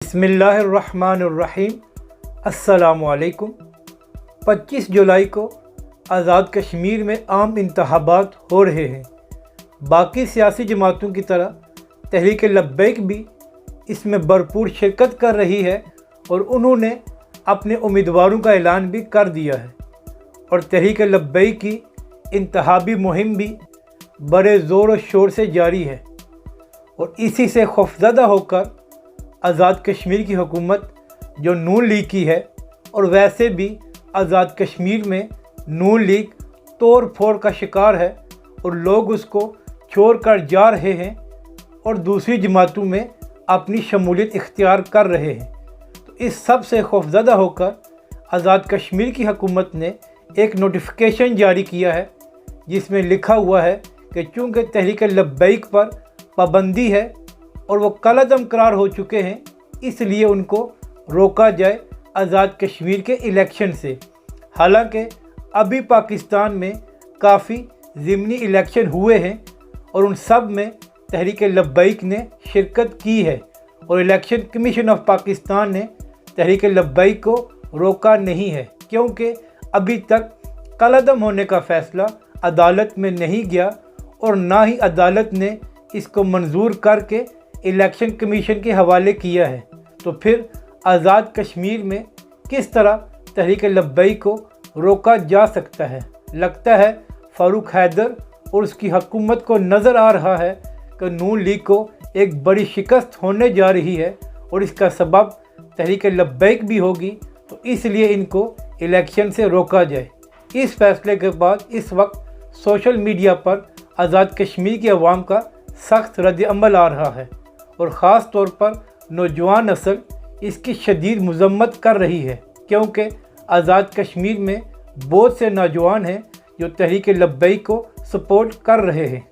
बिस्मिल्लाहिर्रहमानिर्रहीम। अस्सलामु अलैकुम। 25 जुलाई को आज़ाद कश्मीर में आम इंतखाबात हो रहे हैं। बाकी सियासी जमातों की तरह तहरीक लब्बैक भी इसमें भरपूर शिरकत कर रही है और उन्होंने अपने उम्मीदवारों का ऐलान भी कर दिया है और तहरीक लब्बैक की इंतखाबी मुहिम भी बड़े ज़ोर और शोर से जारी है। और इसी से खौफज़दा होकर आज़ाद कश्मीर की हुकूमत जो नून लीग की है, और वैसे भी आज़ाद कश्मीर में नून लीग तोड़ फोड़ का शिकार है और लोग उसको छोड़ कर जा रहे हैं और दूसरी जमातों में अपनी शमूलियत इख्तियार कर रहे हैं। तो इस सब से खौफज़दा होकर आज़ाद कश्मीर की हुकूमत ने एक नोटिफिकेशन जारी किया है जिसमें लिखा हुआ है कि चूँकि तहरीक लब्बैक पर पाबंदी है और वो कलअदम करार हो चुके हैं, इसलिए उनको रोका जाए आज़ाद कश्मीर के इलेक्शन से। हालांकि अभी पाकिस्तान में काफ़ी ज़िमनी इलेक्शन हुए हैं और उन सब में तहरीक लब्बैक ने शिरकत की है और इलेक्शन कमीशन ऑफ पाकिस्तान ने तहरीक लब्बैक को रोका नहीं है, क्योंकि अभी तक कलअदम होने का फ़ैसला अदालत में नहीं गया और ना ही अदालत ने इसको मंजूर करके इलेक्शन कमीशन के हवाले किया है। तो फिर आज़ाद कश्मीर में किस तरह तहरीक लब्बैक को रोका जा सकता है? लगता है फारूक हैदर और उसकी हुकूमत को नज़र आ रहा है कि नून लीग को एक बड़ी शिकस्त होने जा रही है और इसका सबब तहरीक लब्बैक भी होगी, तो इसलिए इनको इलेक्शन से रोका जाए। इस फैसले के बाद इस वक्त सोशल मीडिया पर आज़ाद कश्मीर की अवाम का सख्त रद्द अमल आ रहा है और ख़ास तौर पर नौजवान नस्ल इसकी शदीद मज़म्मत कर रही है, क्योंकि आज़ाद कश्मीर में बहुत से नौजवान हैं जो तहरीक लब्बैक को सपोर्ट कर रहे हैं।